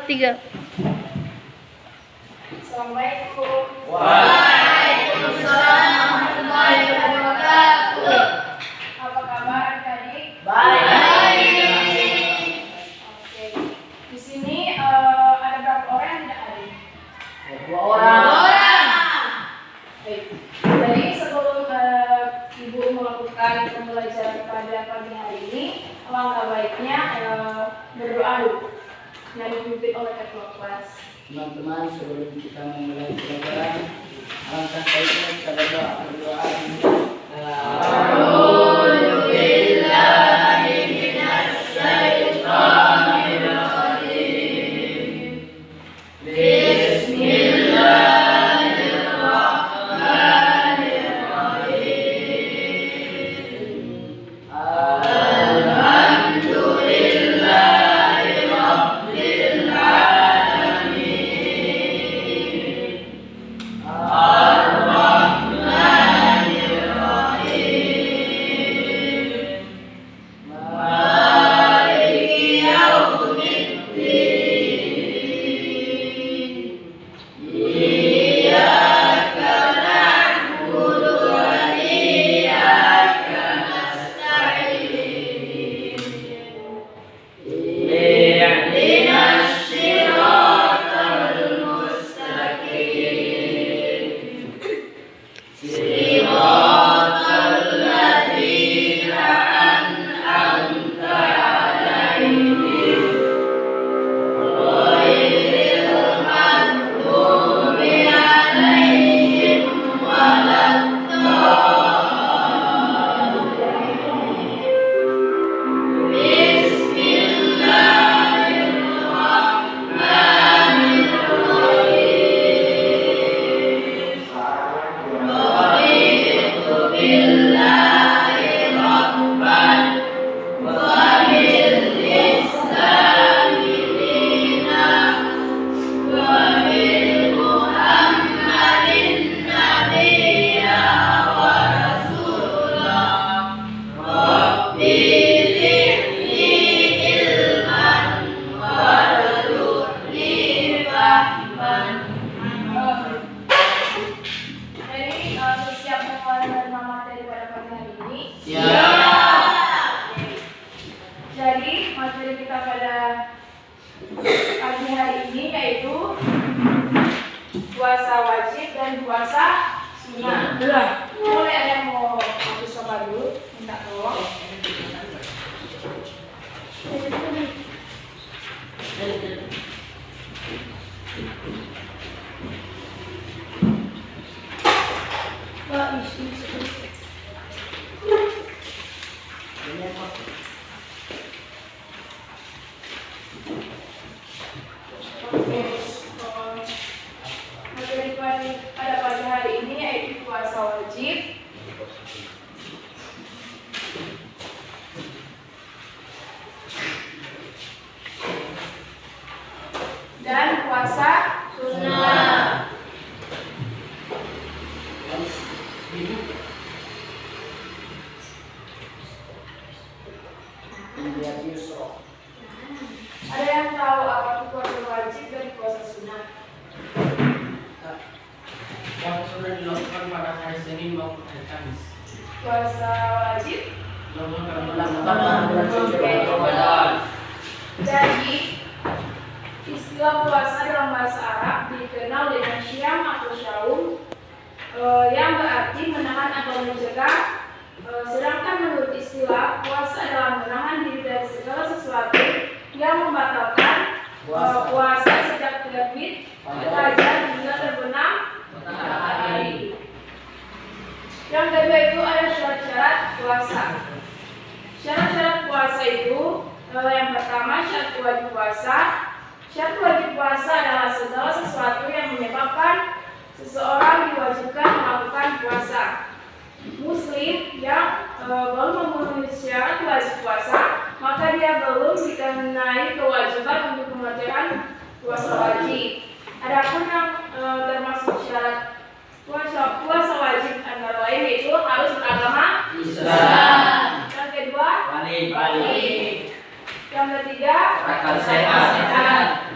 3. Assalamualaikum. Waalaikumsalam warahmatullahi wabarakatuh. Apa kabar adik-adik? Baik. Oke. Di sini ada berapa orang yang tidak hadir? 2 orang. Baik. Jadi sebelum Ibu melakukan pembelajaran pada pagi hari ini, alangkah baiknya berdoa dulu yang dipimpin oleh ketua kelas. Teman-teman, sebelum kita memulai pelajaran, alangkah baiknya kita berdoa. Puasa wajib dan puasa sunnah. Boleh ada yang mau coba dulu? Minta tolong. Pada pagi hari ini yaitu puasa wajib dan puasa sunnah. Ada yang tahu apa itu puasa wajib dan puasa sunnah? Puasa sunnah dilakukan pada hari Senin maupun hari Kamis. Puasa wajib. Jadi istilah puasa dalam bahasa Arab dikenal dengan syam atau syaum, yang berarti menahan atau mencegah. Sedangkan menurut istilah puasa adalah menahan diri dari segala sesuatu yang membatalkan puasa sejak terbit fajar hingga terbenam matahari. Yang kedua itu ada syarat-syarat puasa. Syarat-syarat puasa itu yang pertama syarat wajib puasa. Syarat wajib puasa adalah segala sesuatu yang menyebabkan seseorang diwajibkan melakukan puasa. Muslim yang belum memenuhi syarat wajib puasa, maka dia belum dikenai kewajiban untuk mengerjakan puasa wajib. Adapun yang termasuk syarat puasa wajib antara lain yaitu harus beragama Islam. Yang kedua, balik. yang ketiga, Akal sehat.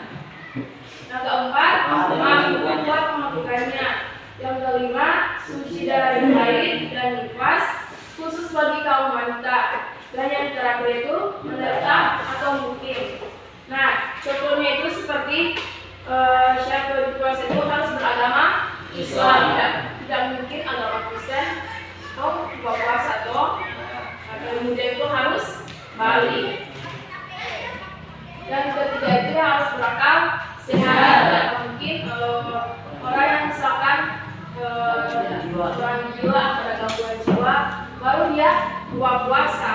syarat berpuasa itu harus beragama Islam, tidak mungkin agama Kristen atau buka puasa atau kemudian itu harus balik. Yang ketiga itu harus berakal sehat. Tidak mungkin orang yang misalkan orang jiwa atau ada gangguan jiwa baru dia buka puasa.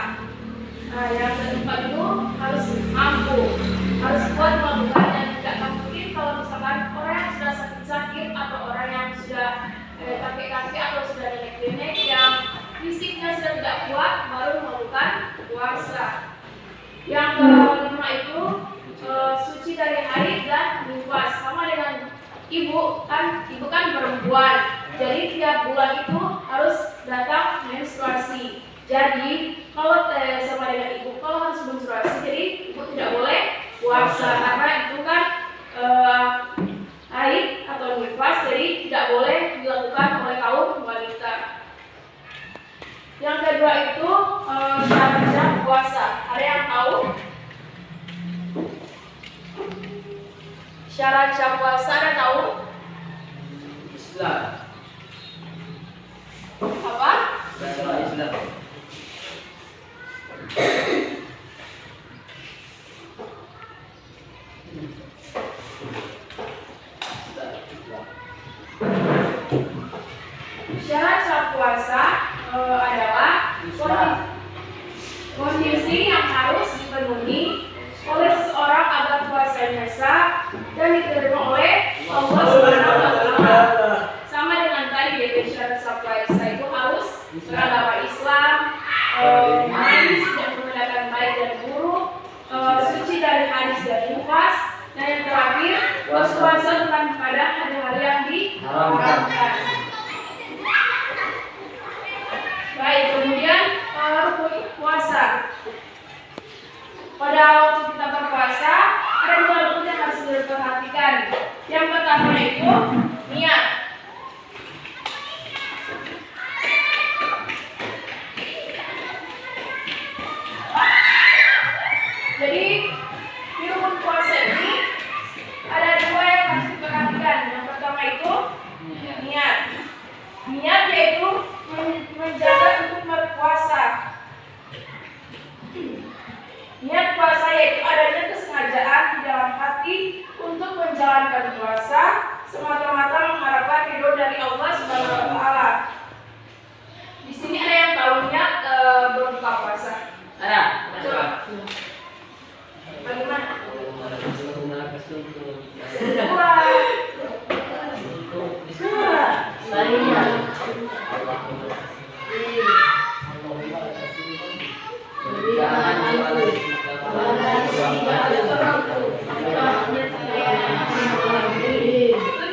Nah, yang keempat itu harus mampu, harus kuat melakukannya. Tidak mungkin kalau misalkan orang yang sudah sakit-sakit atau orang yang sudah kakek-kakek atau sudah nenek-nenek yang fisiknya sudah tidak kuat baru melakukan puasa. Yang kelima itu suci dari haid dan nifas. Sama dengan ibu kan perempuan. Jadi tiap bulan itu harus datang menstruasi. Jadi kalau sama dengan ibu kalau harus menstruasi, jadi ibu tidak boleh puasa karena itu kan haid atau nifas, jadi tidak boleh dilakukan oleh kaum wanita. Yang kedua itu syarat puasa. Ada yang tahu? Syarat puasa ada tahu? Islam. Apa? Islam. Syarat puasa adalah kondisi yang harus dipenuhi oleh seseorang agar puasanya sah dan diterima oleh Allah Subhanahu wa Ta'ala. Sama dengan tadi ya, syarat puasa itu harus beragama Islam, hadis tidak menggunakan baik dan buruk, suci dari hadis dan nifas, dan yang terakhir puasa bukan pada hari-hari yang diharamkan. Baik, kemudian puasa. Pada waktu kita berpuasa ada dua rukun yang harus diperhatikan. Yang pertama itu niat. Jadi di rukun puasa ini ada dua yang harus diperhatikan. Yang pertama itu niat. Niat yaitu menjaga untuk berpuasa. Niat puasa yaitu adanya kesengajaan di dalam hati untuk menjalankan puasa semata-mata mengharapkan ridho dari Allah Subhanahu wa Ta'ala. Di sini ada yang tahu niat berbuka puasa? Ada. Coba. Bagaimana?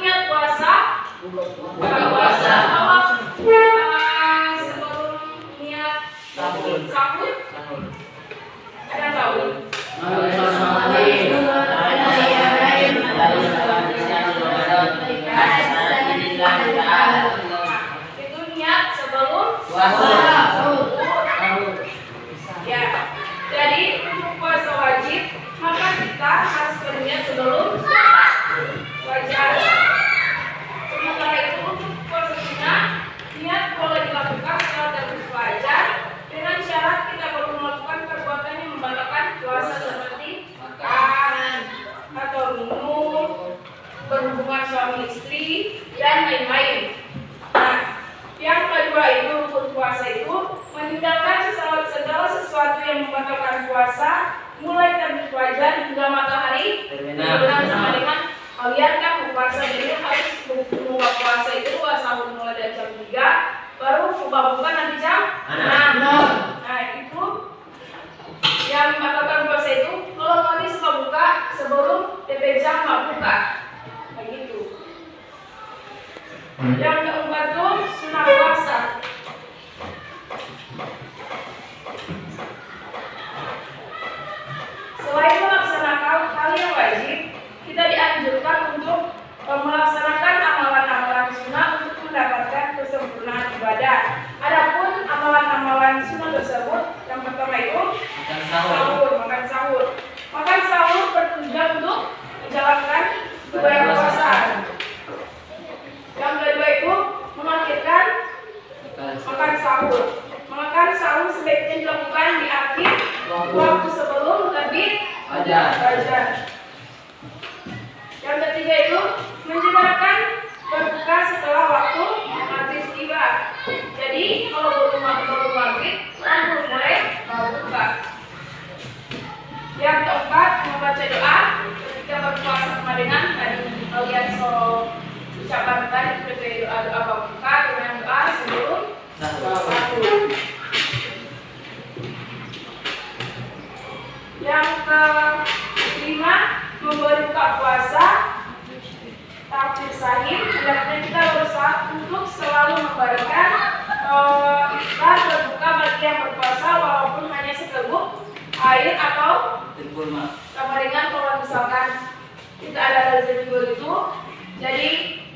Niat puasa, buka puasa. Sebelum niat sahur, ada tahu? Itu niat sebelum ya. Jadi untuk puasa wajib maka kita harus berniat sebelum wajar. Sementara itu untuk puasa sunnah niat boleh dilakukan setelah terbit fajar dengan syarat kita perlu melakukan perbuatan yang membatalkan puasa seperti makan atau minum, berhubungan suami istri dan lain-lain. Nah, yang kedua itu rukun puasa itu meninggalkan segala sesuatu yang membatalkan puasa mulai terbit fajar hingga matahari terbenam. Sama dengan kalian kan berpuasa, jadi harus membuka puasa itu sahur mulai dari jam 3 baru buka nanti jam 6. Nah itu yang membatalkan puasa itu kalau kalian suka buka sebelum TP jam buka begitu. Yang keempat itu sunnah puasa. Selain melaksanakan hal yang wajib, kita dianjurkan untuk melaksanakan amalan-amalan sunnah untuk mendapatkan kesempurnaan ibadah. Adapun amalan-amalan sunnah tersebut, yang pertama itu makan sahur. Makan sahur bertujuan untuk menjalankan ketiga itu menyegerakan berbuka setelah waktu maghrib tiba. Jadi kalau baru maghrib, orang belum boleh berbuka. Yang keempat, membaca doa ketika berpuasa sama dengan tadi kalian ucapkan tadi seperti doa berbuka dengan doa sebelum sahur. Yang kelima, memberi buka puasa takbir sahih. Hendaknya kita berusaha untuk selalu memberikan iftar berbuka bagi yang berpuasa walaupun hanya seteguk air atau sama dengan kalau misalkan kita ada rezeki begitu, jadi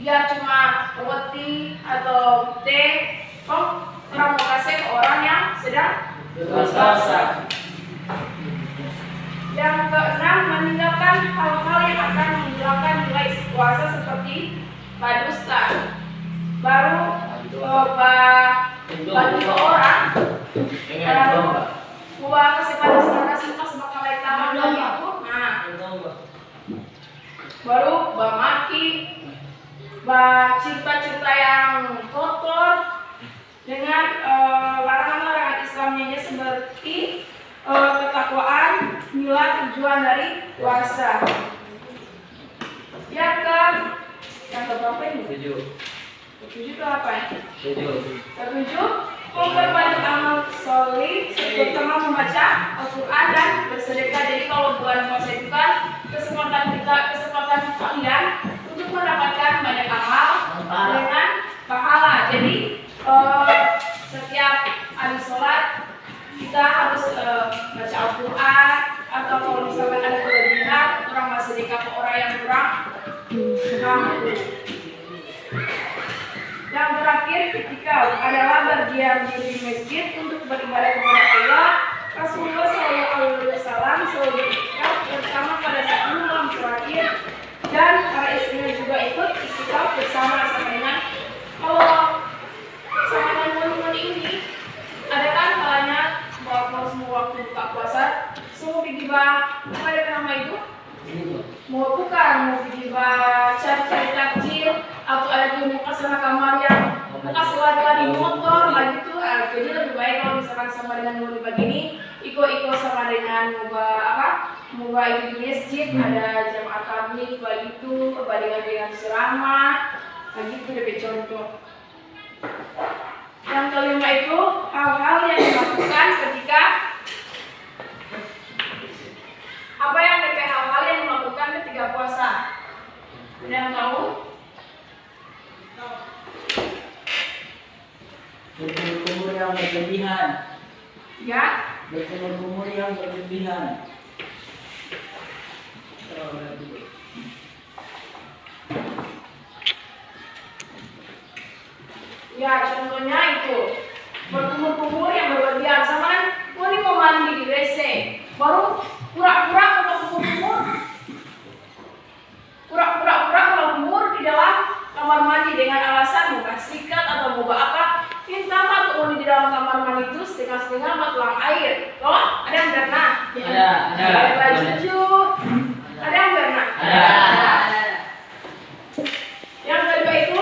dia cuma roti atau teh, orang mau kasih ke orang yang sedang berpuasa. Yang keenam, meninggalkan hal-hal yang akan menghilangkan nilai puasa seperti berdusta. Baru bagi orang buat kasih makan lain taman itu, baru maki, cerita-cerita yang kotor dengan larangan-larangan Islamnya seperti ketakwaan, nilai tujuan dari puasa. Yang keberapa ini? 7 itu apa ya? 7. Memperbanyak amal solih, terutama membaca Al-Quran dan bersedekah. Jadi kalau bulan puasa itu kan kesempatan kalian untuk mendapatkan banyak amal dengan pahala. Jadi setiap habis sholat kita harus baca Al-Quran, atau kalau misalkan ada kelebihan orang bersedekah ke orang yang kurang mampu. Yang terakhir ketika adalah berdiam diri di masjid untuk beribadah kepada Allah. Rasulullah SAW selalu beritikaf bersama pada saat malam terakhir, dan para istrinya juga ikut itikaf bersama dengan kalau sama dengan moni ini. Ada kan kalanya kalau semua waktu buka puasa semua tiba-tiba ada nama itu mau tiba-tiba cari takjil, atau ada di muka sana kamar yang bekas lari-lari motor begitu. Jadi lebih baik kalau misalkan sama dengan mau begini, ikut sama dengan moga itu di masjid ada jamaah tabligh begitu, perbandingan dengan ceramah begitu lebih contoh. Yang kelima itu hal-hal yang dilakukan ketika hal-hal yang dilakukan ketika puasa. Ada yang tahu? Berkumur yang berlebihan. Ya? Berkumur yang berlebihan. Ya, contohnya itu berkumur-kumur yang berlebihan. Sama kan, ini mau mandi di WC, baru pura-pura kalau kumur di dalam kamar mandi dengan alasan mau sikat atau mau apa. Minta mau di dalam kamar mandi itu setengah-setengah tuang air. Loh, ada yang pernah? Ada. Jujur. Ada yang pernah? Ada. Yang kedua itu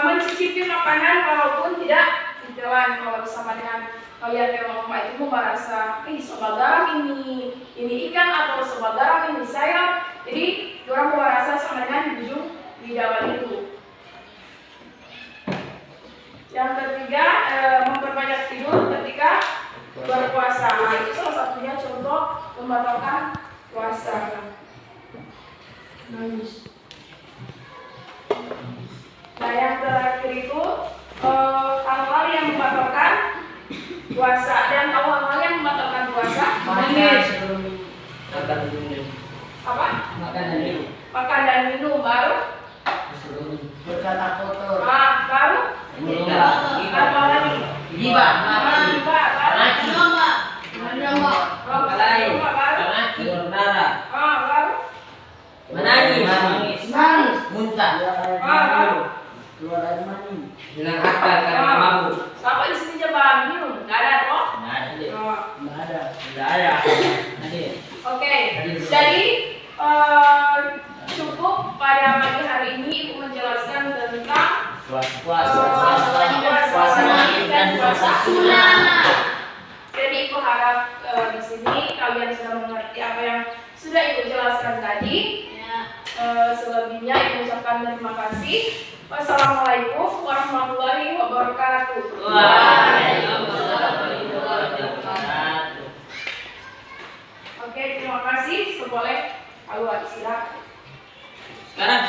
mencicipi makanan walaupun tidak ditelan. Kalau bersama dengan kalian yang mama itu mau merasa sobat garam ini ikan, atau sobat garam ini sayap. Jadi orang mau merasa sama dengan di ujung lidah itu. Yang ketiga, memperbanyak tidur ketika berpuasa. Itu salah satunya contoh membatalkan puasa. Nah, yang terakhir itu hal-hal yang membatalkan puasa. Dan tahu hal-hal yang membatalkan puasa? Apa? Makan dan minum. Baru? Berkata kotor. Baru? Apa lagi? Giba. Menangis. Muntah. Keluar air mani. Hilang akal karena mabuk. Siapa di sini coba minum? Nggak ada toh? Nggak ada. Oke. Jadi cukup pada mengucapkan terima kasih. Wassalamualaikum warahmatullahi wabarakatuh. Waalaikumsalam warahmatullahi wabarakatuh. Oke, terima kasih. Boleh, kalau silakan. Sekarang